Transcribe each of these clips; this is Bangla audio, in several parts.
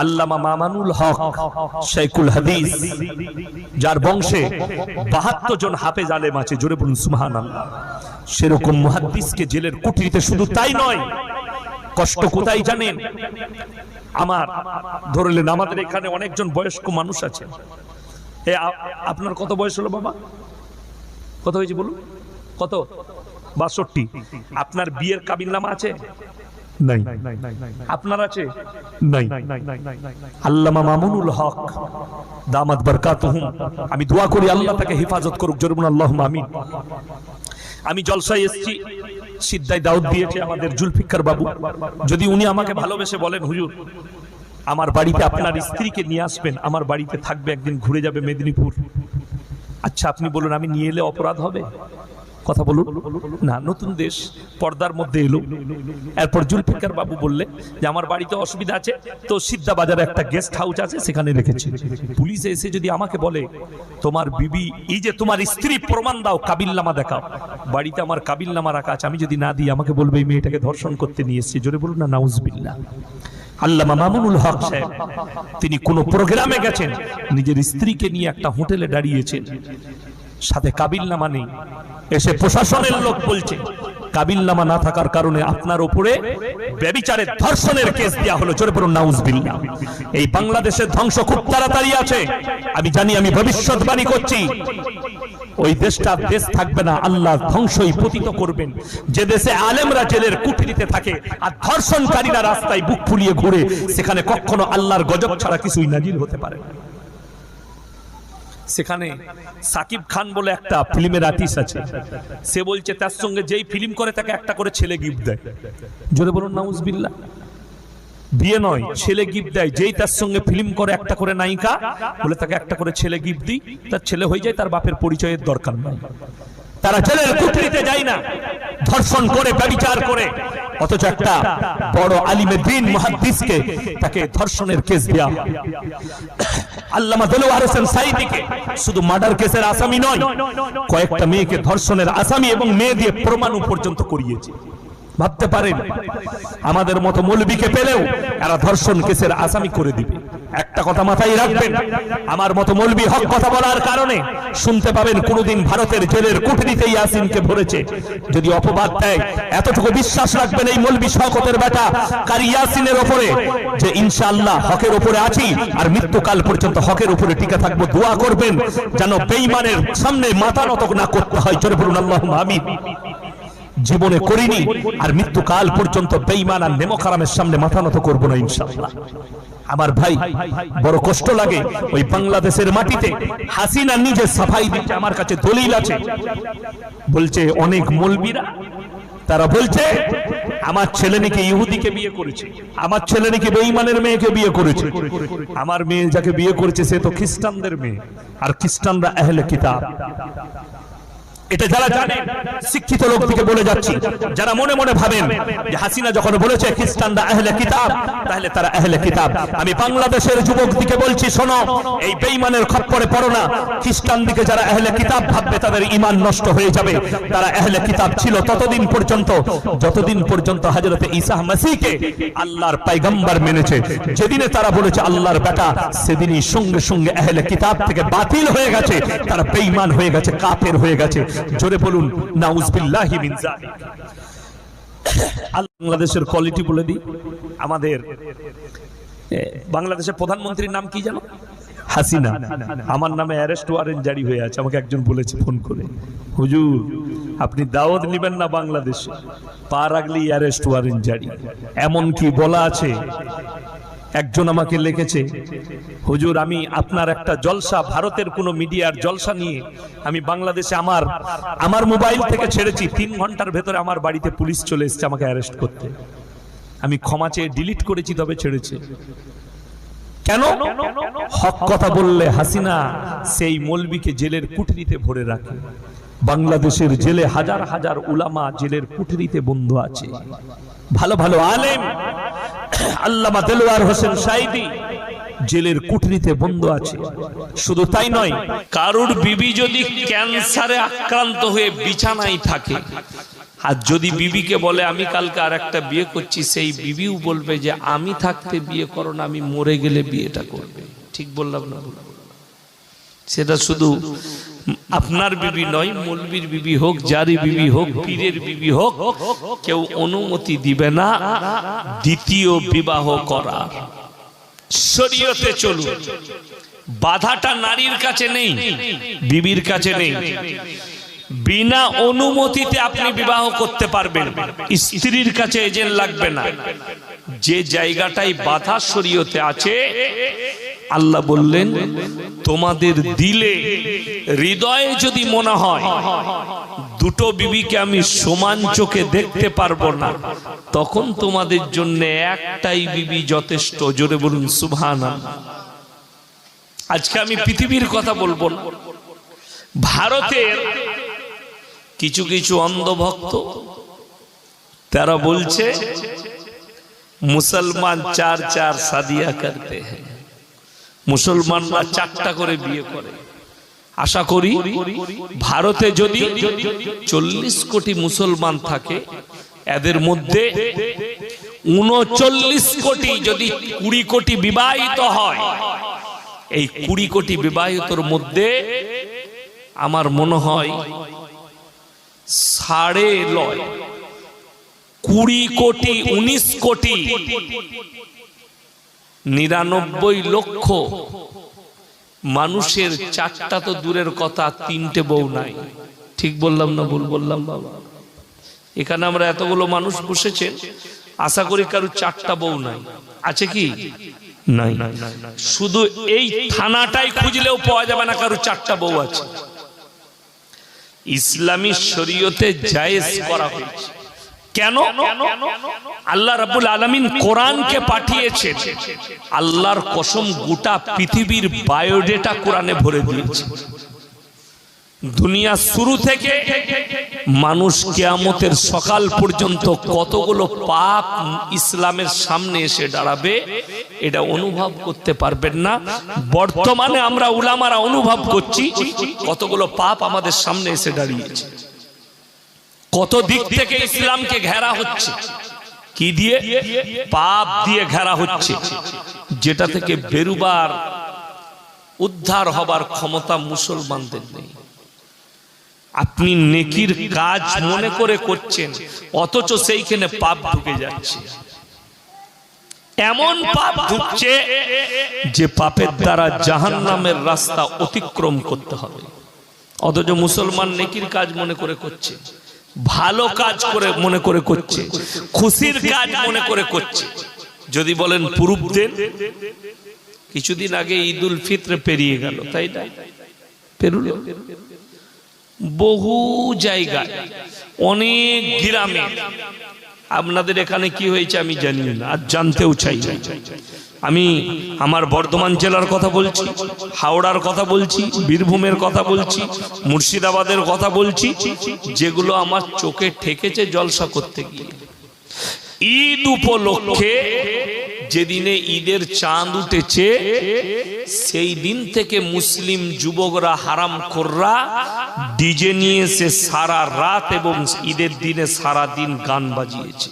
আল্লামা মামানুল হক শাইখুল হাদিস, যার বংশে 72 জন হাফেজ আলেম আছে, জোরে বলুন সুবহানাল্লাহ। সেরকম মুহাদ্দিসকে জেলের কুঠরিতে, শুধু তাই নয়, কষ্ট কোথায় জানেন? আমার ধরলেন আমাদের এখানে অনেকজন বয়স্ক মানুষ আছে। আপনার কত বয়স হলো বাবা? কত হয়েছে বলুন? কত? 62। আপনার বিয়ের কাবিননামা আছে? নাই। আপনার আছে? নাই। আল্লামা মামুনুল হক দামাত বারকাতুহুম, আমি দোয়া করি আল্লাহ তাকে হেফাজত করুক, জোরে বলুন আল্লাহুম্মা আমিন। আমি জলসায় এসেছি, সিদ্ধায় দাওয়াত দিয়েছে আমাদের জুলফিকার বাবু। যদি উনি আমাকে ভালোবেসে বলেন, হুজুর আমার বাড়িতে আপনার স্ত্রীকে নিয়ে আসবেন, আমার বাড়িতে থাকবে, একদিন ঘুরে যাবে মেদিনীপুর, আচ্ছা আপনি বলুন আমি নিয়ে এলে অপরাধ হবে? কথা বলুন না। নতুন দেশ, পর্দার মধ্যে এলো। এরপর জুলফিকার বাবু বললে যে আমার বাড়িতে অসুবিধা আছে, তো সিদ্ধা বাজারে একটা গেস্ট হাউস আছে, সেখানে রেখেছি। পুলিশে এসে যদি আমাকে বলে তোমার বিবি, এই যে তোমার স্ত্রী, প্রমাণ দাও, কাবিলনামা দেখাও, বাড়িতে আমার কাবিলনামা রাখা আছে, আমি যদি না দিই আমাকে বলবে এই মেয়েটাকে ধর্ষণ করতে নিয়ে এসেছি। জোরে বলুন না নাউজুবিল্লাহ। আল্লামা মামুনুল হক সাহেব, তিনি কোন প্রোগ্রামে গেছেন, নিজের স্ত্রীকে নিয়ে একটা হোটেলে দাঁড়িয়েছেন, সাথে কাবিলনামা নেই। এসে প্রশাসনের লোক বলছে কাবিলনামা না থাকার কারণে আপনার উপরে ব্যভিচারের, ধর্ষণের কেস দেয়া হলো। জোরে বলুন নাউজুবিল্লাহ। এই বাংলাদেশের ধ্বংস খুব তাড়াতাড়ি আছে, আমি জানি, আমি ভবিষ্যৎবাণী করছি। ওই দেশটা দেশ থাকবে না, আল্লাহ ধ্বংসই পতিত করবেন। যে দেশে আলেমরা জেলের কুঠরিতে থাকে আর ধর্ষণকারীরা রাস্তায় বুক ফুলিয়ে ঘুরে, সেখানে কখনো আল্লাহর গজব ছাড়া কিছুই নাজিল হতে পারে না। সেখানে সাকিব খান বলে একটা ফিল্মের আর্টিস্ট আছে, সে বলছে তার সঙ্গে যেই ফিল্ম করে তাকে একটা করে ছেলে গিফট দেয়। জোরে বলুন নাউজুবিল্লাহ। বিয়ে নয়, ছেলে গিফট দেয়। যেই তার সঙ্গে ফিল্ম করে একটা করে নায়িকা, বলে তাকে একটা করে ছেলে গিফট দিই, তার ছেলে হয়ে যায়, তার বাপের পরিচয়ের দরকার নাই। তারা জেলের কুঠরিতে যায় না, ধর্ষণ করে, ব্যভিচার করে, অথচ একটা বড় আলিমে দ্বীন মুহাদ্দিসকে তাকে ধর্ষণের কেস দেয়া। আল্লামা দেলোয়ার হোসেন সাঈদীকে শুধু মার্ডার কেসের আসামি নয়, কয়েকটা মেয়েকে ধর্ষণের আসামি এবং মেয়ে দিয়ে প্রমাণ পর্যন্ত করিয়েছে। ভাবতে পারেন আমাদের মতো মৌলবীকে পেলেও এরা ধর্ষণ কেসের আসামি করে দিবে। একটা কথা মাথায় রাখবেন, আমার মতো মৌলবী হক কথা বলার কারণে শুনতে পাবেন কোনদিন ভারতের জেলের কুঠরিতে ইয়াসিনকে ভরেছে। যদি অপবাদ দেয়, এতটুকু বিশ্বাস রাখবেন এই মৌলবী শওকতের বেটা কারি ইয়াসিনের উপরে, যে ইনশাআল্লাহ হকের উপরে আছি আর মৃত্যুকাল পর্যন্ত হকের উপরে টিকে থাকবো। দোয়া করবেন যেন বেঈমানের সামনে মাথা নত না করতে হয়। জোরে বলুন আল্লাহুম্মা আমিন। জীবনে করিনি আর মৃত্যুকাল পর্যন্ত বেঈমান আর নেমখারামের সামনে মাথা নত করবো না ইনশাআল্লাহ। আমার ভাই, বড় কষ্ট লাগে ওই বাংলাদেশের মাটিতে হাসিনা নিজে সাফাই দিচ্ছে। আমার কাছে দলিল আছে, বলছে অনেক মৌলবীরা, তারা বলছে আমার ছেলে নাকি ইহুদিকে বিয়ে করেছে, আমার ছেলে নাকি বেঈমানের মেয়েকে বিয়ে করেছে। আমার মেয়ে যাকে বিয়ে করেছে সে তো খ্রিস্টানদের মেয়ে, আর খ্রিস্টানরা আহলে কিতাব। এটা যারা জানেন, শিক্ষিত লোকদিকে বলে যাচ্ছি, যারা মনে মনে ভাবেন যে হাসিনা যখন বলেছে খ্রিস্টানরা আহলে কিতাব, তাহলে তারা আহলে কিতাব। আমি বাংলাদেশের যুবকদিকে বলছি, শোনো, এই বেঈমানের খপ্পরে পড়ো না। খ্রিস্টান দিকে যারা আহলে কিতাব ভাববে তাদের ঈমান নষ্ট হয়ে যাবে। তারা আহলে কিতাব ছিল ততদিন পর্যন্ত যতদিন পর্যন্ত হযরত ঈসা মসিহকে আল্লাহর পয়গম্বর মেনেছে। যেদিনে তারা বলেছে আল্লাহর বেটা, সেদিনই সঙ্গে সঙ্গে আহলে কিতাব থেকে বাতিল হয়ে গেছে, তারা বেঈমান হয়ে গেছে, কাফের হয়ে গেছে। জোরে বলুন নাউজুবিল্লাহি মিন যালিক। বাংলাদেশের কোয়ালিটি বলে দিই, আমাদের বাংলাদেশের প্রধানমন্ত্রীর নাম কি জানো? হাসিনা। আমার নামে অ্যারেস্ট ওয়ারেন্ট জারি হয়ে আছে। আমাকে একজন বলেছে ফোন করে, হুজুর আপনি দাওয়াত নেবেন না বাংলাদেশে, পা রাখলেই অ্যারেস্ট ওয়ারেন্ট জারি। এমন কি বলা আছে? একজন আমাকে লিখেছে, হুজুর আমি আপনার একটা জলসা, ভারতের কোন মিডিয়ার জলসা নিয়ে আমি বাংলাদেশে আমার মোবাইল থেকে ছেড়েছি, 3 ঘন্টার ভেতরে আমার বাড়িতে পুলিশ চলে এসেছে আমাকে অ্যারেস্ট করতে। আমি ক্ষমা চেয়ে ডিলিট করেছি, তবে ছেড়েছে। কেন? হক কথা বললে হাসিনা সেই মৌলবীকে জেলের কুঠরিতে ভরে রাখে। বাংলাদেশের জেলে হাজার হাজার উলামা জেলের কুঠরিতে বন্ধ আছে, ভালো ভালো আলেম। আল্লামা দেলোয়ার হোসেন সাঈদী জেলের কুঠরিতে বন্ধ আছে। শুধু তাই নয়, কারুর বিবি যদি ক্যান্সারে আক্রান্ত হয়ে বিছানায় থাকে, আর যদি বিবিকে বলে আমি কালকে আর একটা বিয়ে করছি, সেই বিবিও বলবে যে আমি থাকতে বিয়ে করো না, আমি মরে গেলে বিয়েটা করবে। ঠিক বললাম না? সেটা শুধু আপনার বিবি নয়, মৌলবীর বিবি হোক, যারই বিবি হোক, পীরের বিবি হোক, কেউ অনুমতি দিবে না দ্বিতীয় বিবাহ করার। শরীয়তে চলুন, বাধাটা নারীর কাছে নেই, বিবির কাছে নেই। বিনা অনুমতিতে আপনি বিবাহ করতে পারবেন, স্ত্রীর কাছে এজেন্ট লাগবে না। যে জায়গাটাই বাধা শরীয়তে আছে, আল্লাহ বললেন তোমাদের দিলে হৃদয়ে যদি মনে হয় দুটো বিবিকে আমি সমান চোখে দেখতে পারবো না, তখন তোমাদের জন্য একটাই বিবি যথেষ্ট। জোরে বলুন সুবহানাল্লাহ। আজকে আমি পৃথিবীর কথা বলবো না, ভারতের কিছু কিছু অন্ধভক্ত তারা বলছে মুসলমান চার চার শাদিয়া করতে হ্যাঁ, মুসলমানরা চারটা করে বিয়ে করে। আশা করি ভারতে যদি 40 কোটি মুসলমান থাকে, এদের মধ্যে 39 কোটি, যদি 20 কোটি বিবাহিত হয়, এই 20 কোটি বিবাহিতর মধ্যে আমার মনে হয় 20 কোটি 19 কোটি 99 লক্ষ মানুষের চারটা তো দূরের কথা, 3টে বউ নাই। ঠিক বললাম না ভুল বললাম বাবা? এখানে আমরা এতগুলো মানুষ বসেছেন, আশা করি কারো 4টা বউ নাই। আছে কি? নাই। শুধু এই থানাটাই খুঁজলেও পাওয়া যাবে না কারো 4টা বউ আছে। ইসলামী শরীয়তে জায়েজ করা হয়েছে। কেন? আল্লাহ রাব্বুল আলামিন কোরআনকে পাঠিয়েছেন। আল্লাহর কসম, গোটা পৃথিবীর বায়োডেটা কোরআনে ভরে দিয়েছে। দুনিয়া শুরু থেকে মানুষ কিয়ামতের সকাল পর্যন্ত কতগুলো পাপ ইসলামের সামনে এসে দাঁড়াবে, এটা অনুভব করতে পারবেন না। বর্তমানে আমরা উলামারা অনুভব করছি কতগুলো পাপ আমাদের সামনে এসে দাঁড়িয়েছে। কত দিক থেকে ইসলামকে ঘেরা হচ্ছে, কি দিয়ে? পাপ দিয়ে ঘেরা হচ্ছে, যেটা থেকে বেরুবার, উদ্ধার হবার ক্ষমতা মুসলমানদের নেই। আপনি নেকির কাজ মনে করে করছেন, অথচ সেইখানে পাপ ঢুকে যাচ্ছে। এমন পাপ ঢুকছে যে পাপের দ্বারা জাহান্নামের রাস্তা অতিক্রম করতে হবে, অথচ মুসলমান নেকির কাজ মনে করে করছে, ভালো কাজ করে মনে করে করছে, খুশির কাজ মনে করে করছে। যদি বলেন প্রুফ দেন, কিছুদিন আগে ঈদুল ফিত্র পেরিয়ে গেল, তাই না? পেরুল বহু জায়গায়, অনেক গ্রামে। আপনাদের এখানে কি হয়েছে আমি জানি না, আর জানতেও চাই না। আমি আমার বর্ধমান জেলার কথা বলছি, হাওড়ার কথা বলছি, বীরভূমের কথা বলছি, মুর্শিদাবাদের কথা বলছি, যেগুলো আমার চোখে ঠেকেছে জলসা করতে গিয়ে। ঈদ উপলক্ষে যেদিনে ঈদের চাঁদ উঠেছে, সেই দিন থেকে মুসলিম যুবকরা, হারামখোররা ডিজে নিয়ে এসে সারা রাত এবং ঈদের দিনে সারা দিন গান বাজিয়েছে।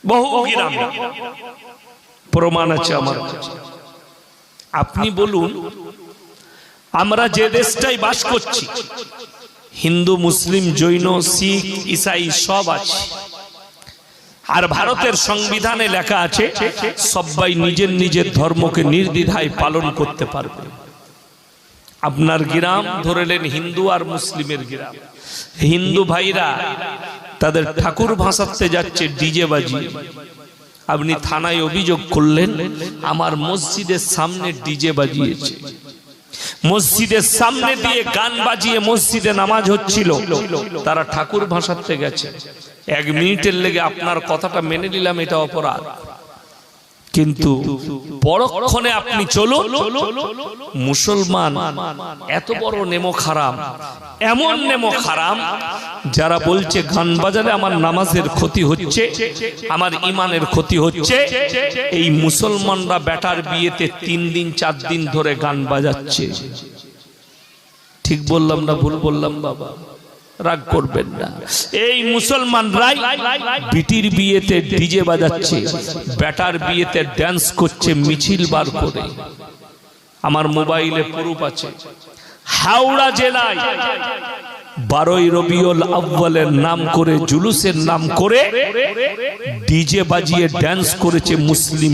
বহু গ্রামে প্রমাণ আছে আমার কাছে। আপনি বলুন, আমরা যে দেশটাই বাস করছি, হিন্দু, মুসলিম, জৈন, শিখ, ঈসাই সব আছে। আর ভারতের সংবিধানে লেখা আছে সবাই নিজের নিজের ধর্মকে নির্দ্বিধায় পালন করতে পারবে। আপনার গ্রাম ধরেলেন হিন্দু আর মুসলিমের গ্রাম, হিন্দু ভাইরা তাদের ঠাকুর ভাসাতে যাচ্ছে ডিজে বাজিয়ে। আপনি থানায় অভিযোগ করলেন আমার মসজিদের সামনে ডিজে বাজিয়েছে, মসজিদের সামনে দিয়ে গান বাজিয়ে মসজিদে নামাজ হচ্ছিল, তারা ঠাকুর ভাসাতে গেছে। 1 মিনিটের লেগে আপনার কথাটা মেনে নিলাম, এটা অপরাধ। কিন্তু পরক্ষণে আপনি চলুন, মুসলমান এত বড় নেমো খারাম, এমন নেমো খারাম যারা বলছে গান বাজালে আমার নামাজের ক্ষতি হচ্ছে, আমার ইমানের ক্ষতি হচ্ছে। এই মুসলমানরা বেটার বিয়েতে 3 দিন 4 দিন ধরে গান বাজাচ্ছে। ঠিক বললাম না ভুল বললাম বাবা? রাগ করবেন না। এই মুসলমানরাই বিটির বিয়েতে ডিজে বাজাচ্ছে, বেটার বিয়েতে ড্যান্স করছে মিছিল বার করে। আমার মোবাইলে প্রুফ আছে। হাওড়া জেলায় 12ই রবিউল আউয়ালের নাম করে, জুলুসের নাম করে ডিজে বাজিয়ে ড্যান্স করেছে মুসলিম